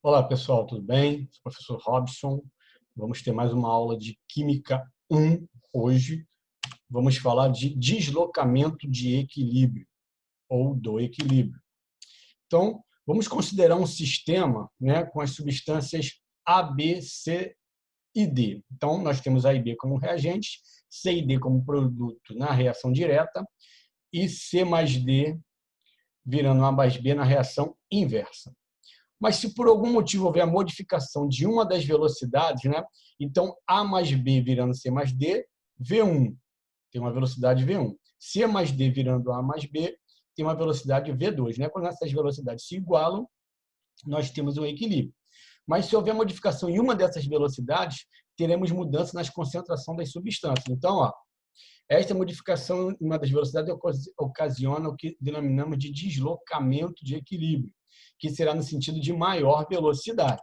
Olá, pessoal, tudo bem? Sou o professor Robson. Vamos ter mais uma aula de Química 1 hoje. Vamos falar de deslocamento de equilíbrio, ou do equilíbrio. Então, vamos considerar um sistema, né, com as substâncias A, B, C e D. Então, nós temos A e B como reagentes, C e D como produto na reação direta e C mais D virando A mais B na reação inversa. Mas se por algum motivo houver a modificação de uma das velocidades, né? Então A mais B virando C mais D, V1 tem uma velocidade V1. C mais D virando A mais B tem uma velocidade V2. Né? Quando essas velocidades se igualam, nós temos um equilíbrio. Mas se houver modificação em uma dessas velocidades, teremos mudança nas concentrações das substâncias. Então, esta modificação em uma das velocidades ocasiona o que denominamos de deslocamento de equilíbrio, que será no sentido de maior velocidade.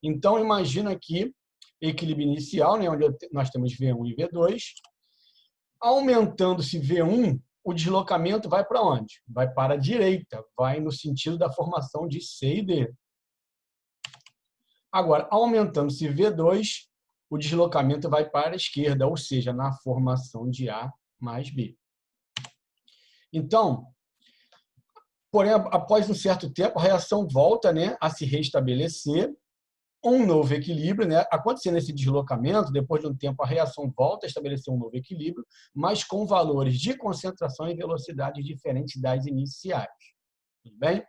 Então, imagina aqui equilíbrio inicial, né, onde nós temos V1 e V2. Aumentando-se V1, o deslocamento vai para onde? Vai para a direita, vai no sentido da formação de C e D. Agora, aumentando-se V2, o deslocamento vai para a esquerda, ou seja, na formação de A mais B. Então, porém, após um certo tempo, a reação volta, né, a se restabelecer, um novo equilíbrio, né? Acontecendo esse deslocamento, depois de um tempo, a reação volta a estabelecer um novo equilíbrio, mas com valores de concentração e velocidade diferentes das iniciais. Tudo bem?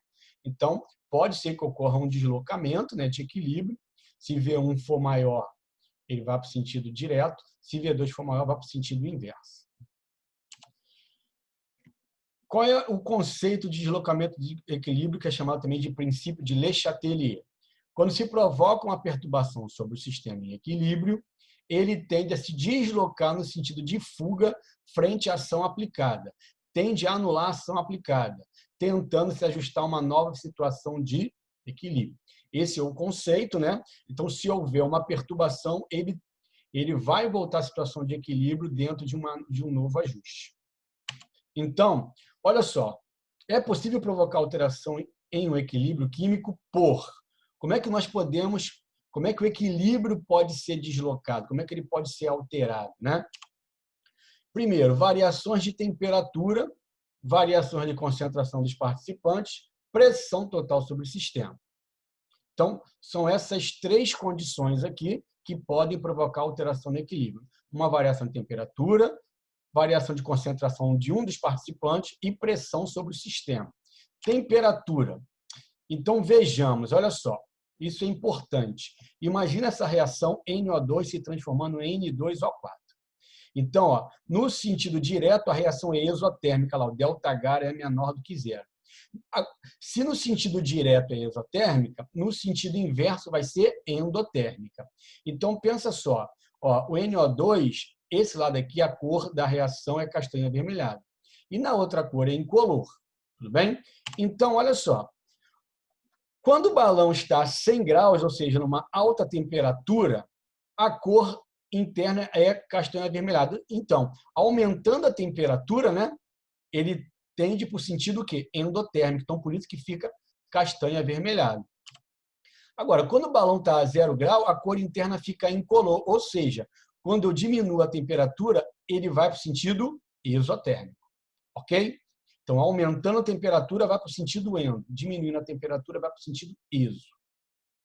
Então, pode ser que ocorra um deslocamento, né, de equilíbrio. Se V1 for maior, ele vai para o sentido direto. Se V2 for maior, vai para o sentido inverso. Qual é o conceito de deslocamento de equilíbrio, que é chamado também de princípio de Le Chatelier? Quando se provoca uma perturbação sobre o sistema em equilíbrio, ele tende a se deslocar no sentido de fuga frente à ação aplicada, tende a anular a ação aplicada, tentando se ajustar a uma nova situação de equilíbrio. Esse é o conceito, né? Então, se houver uma perturbação, ele vai voltar à situação de equilíbrio dentro de um novo ajuste. Então, olha só, é possível provocar alteração em um equilíbrio químico como é que como é que o equilíbrio pode ser deslocado? Como é que ele pode ser alterado, né? Primeiro, variações de temperatura, variações de concentração dos participantes, pressão total sobre o sistema. Então, são essas três condições aqui que podem provocar alteração no equilíbrio. Uma variação de temperatura, variação de concentração de um dos participantes e pressão sobre o sistema. Temperatura. Então, vejamos, olha só. Isso é importante. Imagina essa reação NO2 se transformando em N2O4. Então, no sentido direto, a reação é exotérmica, lá, o ΔH é menor do que zero. Se no sentido direto é exotérmica, no sentido inverso vai ser endotérmica. Então, pensa só, o NO2, esse lado aqui, a cor da reação é castanho avermelhado. E na outra cor é incolor. Tudo bem? Então, olha só. Quando o balão está a 100 graus, ou seja, numa alta temperatura, a cor interna é castanho avermelhado. Então, aumentando a temperatura, né, ele tende para o sentido o quê? Endotérmico. Então, por isso que fica castanho avermelhado. Agora, quando o balão está a 0 grau, a cor interna fica incolor, ou seja, quando eu diminuo a temperatura, ele vai para o sentido exotérmico. Ok? Então, aumentando a temperatura, vai para o sentido endo. Diminuindo a temperatura, vai para o sentido iso.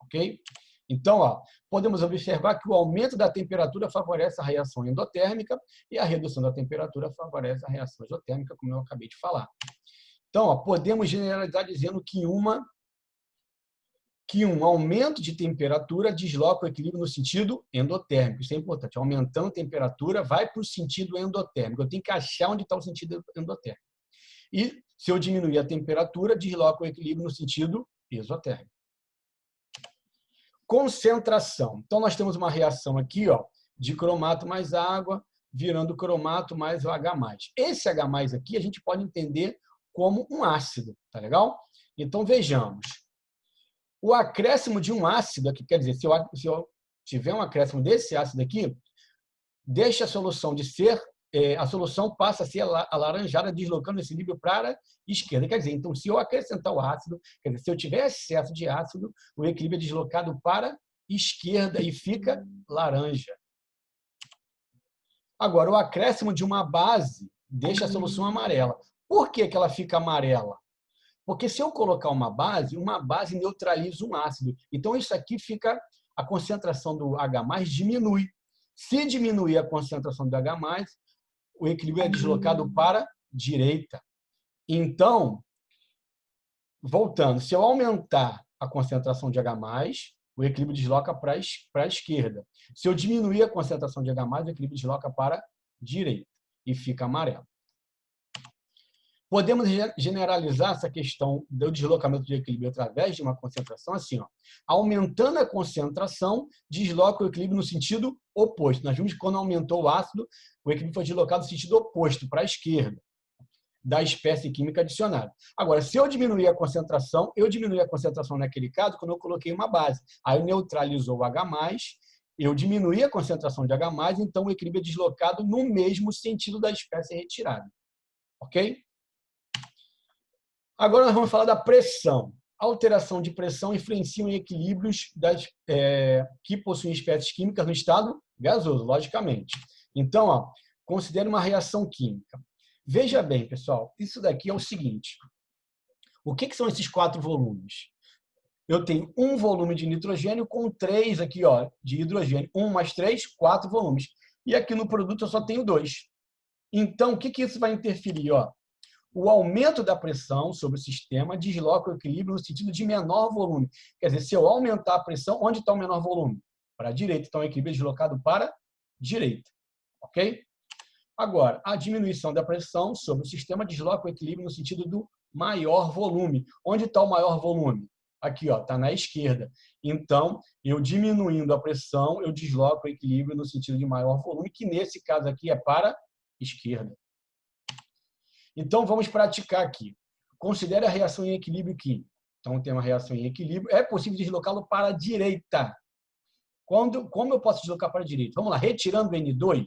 Ok? Então, podemos observar que o aumento da temperatura favorece a reação endotérmica e a redução da temperatura favorece a reação exotérmica, como eu acabei de falar. Então, podemos generalizar dizendo que um aumento de temperatura desloca o equilíbrio no sentido endotérmico. Isso é importante. Aumentando a temperatura, vai para o sentido endotérmico. Eu tenho que achar onde está o sentido endotérmico. E, se eu diminuir a temperatura, desloca o equilíbrio no sentido exotérmico. Concentração. Então, nós temos uma reação aqui, de cromato mais água, virando cromato mais o H+. Esse H+ aqui a gente pode entender como um ácido, tá legal? Então, vejamos. O acréscimo de um ácido aqui, quer dizer, se eu tiver um acréscimo desse ácido aqui, deixa a solução de ser a solução passa a ser alaranjada, deslocando esse equilíbrio para a esquerda. Quer dizer, então, se eu acrescentar o ácido, quer dizer, se eu tiver excesso de ácido, o equilíbrio é deslocado para a esquerda e fica laranja. Agora, o acréscimo de uma base deixa a solução amarela. Por que ela fica amarela? Porque se eu colocar uma base neutraliza um ácido. Então, isso aqui fica, a concentração do H+, diminui. Se diminuir a concentração do H+, o equilíbrio é deslocado para a direita. Então, voltando, se eu aumentar a concentração de H+, o equilíbrio desloca para a esquerda. Se eu diminuir a concentração de H+, o equilíbrio desloca para a direita e fica amarelo. Podemos generalizar essa questão do deslocamento de equilíbrio através de uma concentração assim, ó. Aumentando a concentração, desloca o equilíbrio no sentido oposto. Nós vimos que quando aumentou o ácido, o equilíbrio foi deslocado no sentido oposto, para a esquerda, da espécie química adicionada. Agora, se eu diminuir a concentração, naquele caso quando eu coloquei uma base. Aí neutralizou o H+, eu diminuí a concentração de H+, então o equilíbrio é deslocado no mesmo sentido da espécie retirada. Ok? Agora nós vamos falar da pressão. A alteração de pressão influencia em equilíbrios que possuem espécies químicas no estado gasoso, logicamente. Então, ó, considere uma reação química. Veja bem, pessoal, isso daqui é o seguinte. O que são esses 4 volumes? Eu tenho um volume de nitrogênio com 3 aqui, ó, de hidrogênio. 1 mais 3, 4 volumes. E aqui no produto eu só tenho 2. Então, o que isso vai interferir? Ó? O aumento da pressão sobre o sistema desloca o equilíbrio no sentido de menor volume. Quer dizer, se eu aumentar a pressão, onde está o menor volume? Para a direita. Então, o equilíbrio é deslocado para a direita. Ok? Agora, a diminuição da pressão sobre o sistema desloca o equilíbrio no sentido do maior volume. Onde está o maior volume? Aqui, ó, está na esquerda. Então, eu diminuindo a pressão, eu desloco o equilíbrio no sentido de maior volume, que nesse caso aqui é para a esquerda. Então, vamos praticar aqui. Considere a reação em equilíbrio químico. Então, tem uma reação em equilíbrio. É possível deslocá-lo para a direita. Como eu posso deslocar para a direita? Vamos lá, retirando o N2.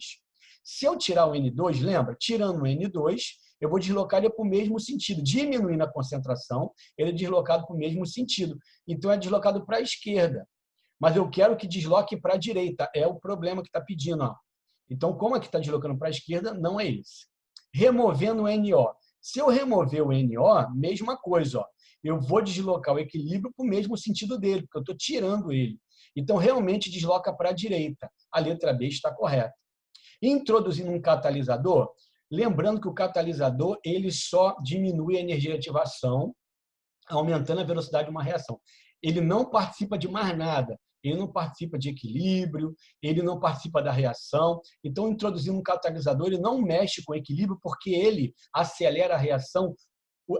Se eu tirar o N2, lembra? Tirando o N2, eu vou deslocar ele para o mesmo sentido. Diminuindo a concentração, ele é deslocado para o mesmo sentido. Então, é deslocado para a esquerda. Mas eu quero que desloque para a direita. É o problema que está pedindo. Ó. Então, como é que está deslocando para a esquerda? Não é esse. Removendo o NO. Se eu remover o NO, mesma coisa. Ó. Eu vou deslocar o equilíbrio para o mesmo sentido dele, porque eu estou tirando ele. Então, realmente desloca para a direita. A letra B está correta. Introduzindo um catalisador, lembrando que o catalisador ele só diminui a energia de ativação, aumentando a velocidade de uma reação. Ele não participa de mais nada. Ele não participa de equilíbrio, ele não participa da reação. Então, introduzindo um catalisador, ele não mexe com o equilíbrio porque ele acelera a reação,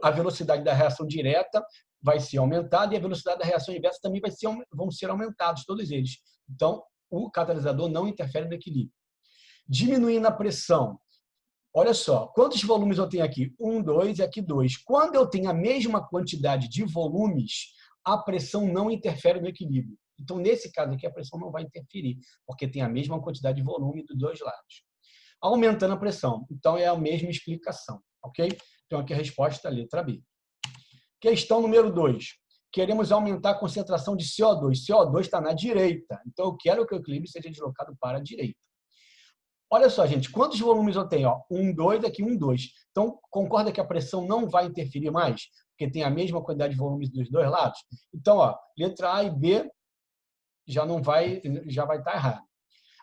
a velocidade da reação direta vai ser aumentada e a velocidade da reação inversa também vão ser aumentados, todos eles. Então, o catalisador não interfere no equilíbrio. Diminuindo a pressão. Olha só, quantos volumes eu tenho aqui? 1, 2 e aqui 2. Quando eu tenho a mesma quantidade de volumes, a pressão não interfere no equilíbrio. Então, nesse caso aqui, a pressão não vai interferir, porque tem a mesma quantidade de volume dos dois lados. Aumentando a pressão. Então, é a mesma explicação. Ok? Então, aqui a resposta é a letra B. Questão número 2. Queremos aumentar a concentração de CO2. CO2 está na direita. Então, eu quero que o equilíbrio seja deslocado para a direita. Olha só, gente, quantos volumes eu tenho? 1, 2, aqui 1, 2. Então, concorda que a pressão não vai interferir mais? Porque tem a mesma quantidade de volumes dos dois lados? Então, ó, letra A e B já vai estar errado.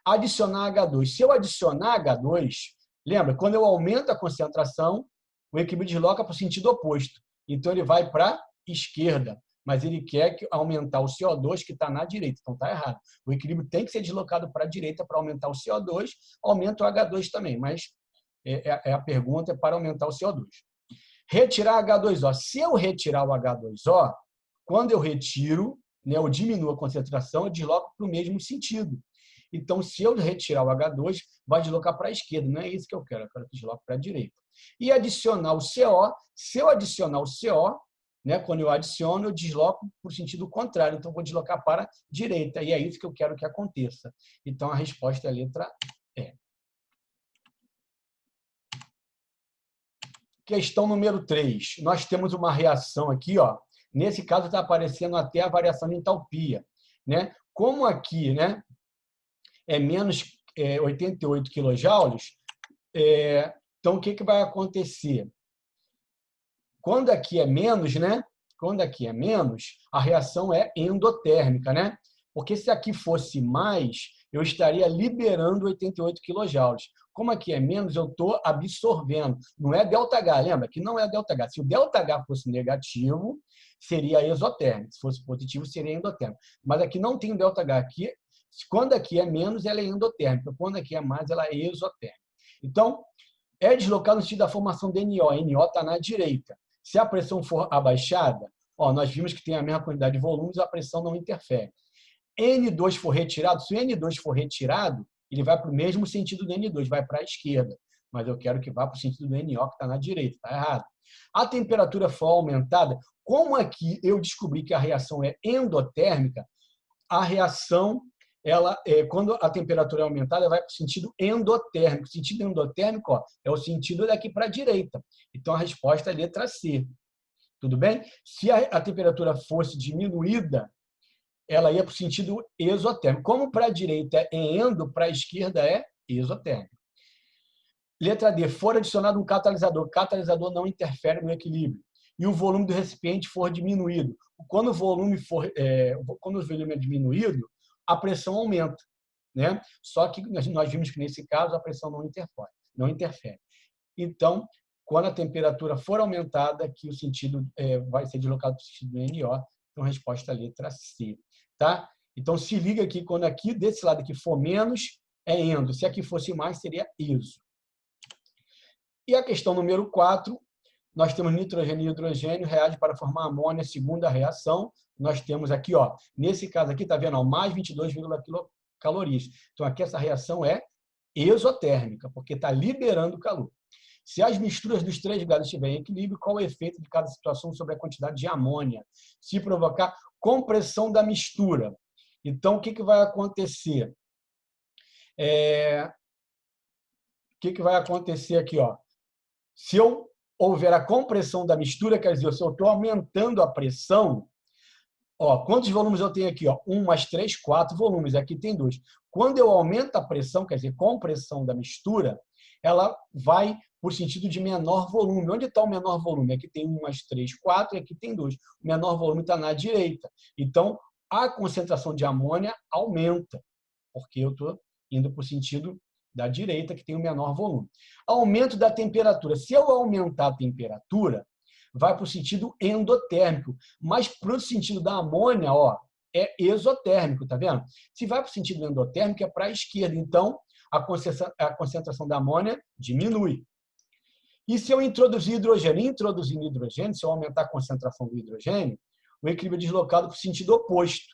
Adicionar H2. Se eu adicionar H2, lembra, quando eu aumento a concentração, o equilíbrio desloca para o sentido oposto. Então, ele vai para a esquerda. Mas ele quer aumentar o CO2 que está na direita. Então, está errado. O equilíbrio tem que ser deslocado para a direita para aumentar o CO2, aumenta o H2 também, mas a pergunta é para aumentar o CO2. Retirar H2O. Se eu retirar o H2O, quando eu retiro, né, eu diminuo a concentração, eu desloco para o mesmo sentido. Então, se eu retirar o H2, vai deslocar para a esquerda. Não é isso que eu quero que desloque para a direita. E adicionar o CO. Se eu adicionar o CO, né, quando eu adiciono, eu desloco para o sentido contrário. Então, eu vou deslocar para a direita. E é isso que eu quero que aconteça. Então, a resposta é a letra E. Questão número 3. Nós temos uma reação aqui, ó. Nesse caso está aparecendo até a variação de entalpia, né? Como aqui, né, é menos 88 quilojoules, então o que vai acontecer? Quando aqui é menos, né? Quando aqui é menos, a reação é endotérmica, né? Porque se aqui fosse mais, eu estaria liberando 88 quilojoules. Como aqui é menos, eu estou absorvendo. Não é ΔH, lembra? Que não é ΔH. Se o ΔH fosse negativo, seria exotérmico. Se fosse positivo, seria endotérmico. Mas aqui não tem o ΔH. Aqui, quando aqui é menos, ela é endotérmica. Quando aqui é mais, ela é exotérmica. Então, é deslocado no sentido da formação de NO. NO está na direita. Se a pressão for abaixada, ó, nós vimos que tem a mesma quantidade de volumes, a pressão não interfere. N2 for retirado, se o N2 for retirado, ele vai para o mesmo sentido do N2, vai para a esquerda. Mas eu quero que vá para o sentido do NO, que está na direita, está errado. A temperatura for aumentada, como aqui eu descobri que a reação é endotérmica, a reação, quando a temperatura é aumentada, vai para o sentido endotérmico. O sentido endotérmico, ó, é o sentido daqui para a direita. Então, a resposta é a letra C. Tudo bem? Se a temperatura fosse diminuída, ela ia para o sentido exotérmico. Como para a direita é endo, para a esquerda é exotérmico. Letra D. For adicionado um catalisador. O catalisador não interfere no equilíbrio. E o volume do recipiente for diminuído. Quando o volume é diminuído, a pressão aumenta, né? Só que nós vimos que, nesse caso, a pressão não interfere. Então, quando a temperatura for aumentada, que o sentido vai ser deslocado para o sentido do NO. Então, a resposta é a letra C. Tá? Então, se liga aqui, quando aqui desse lado aqui for menos, é endo. Se aqui fosse mais, seria iso. E a questão número 4, nós temos nitrogênio e hidrogênio reagem para formar amônia, segunda reação. Nós temos aqui, ó, nesse caso aqui, tá vendo? Ó, mais 22 quilocalorias. Então, aqui essa reação é exotérmica, porque está liberando calor. Se as misturas dos três gases estiverem em equilíbrio, qual é o efeito de cada situação sobre a quantidade de amônia? Se provocar compressão da mistura. Então, o que vai acontecer? O que vai acontecer aqui? Ó? Se houver a compressão da mistura, quer dizer, se eu estou aumentando a pressão, ó, quantos volumes eu tenho aqui? Ó? 1 mais 3, 4 volumes. Aqui tem 2. Quando eu aumento a pressão, quer dizer, compressão da mistura, ela vai por sentido de menor volume. Onde está o menor volume? Aqui tem 1 mais 3, 4, e aqui tem 2. O menor volume está na direita. Então, a concentração de amônia aumenta, porque eu estou indo para o sentido da direita, que tem o menor volume. Aumento da temperatura. Se eu aumentar a temperatura, vai para o sentido endotérmico. Mas para o sentido da amônia, ó, é exotérmico, tá vendo? Se vai para o sentido endotérmico, é para a esquerda. Então, a concentração da amônia diminui. E se eu introduzir hidrogênio? Introduzindo hidrogênio, se eu aumentar a concentração do hidrogênio, o equilíbrio é deslocado para o sentido oposto.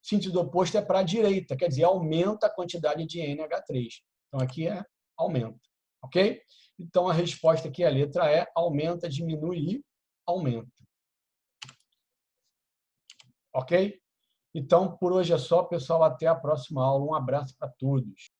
O sentido oposto é para a direita, quer dizer, aumenta a quantidade de NH3. Então, aqui é aumenta. Ok? Então, a resposta aqui, a letra E, aumenta, diminui e aumenta. Ok? Então, por hoje é só, pessoal. Até a próxima aula. Um abraço para todos.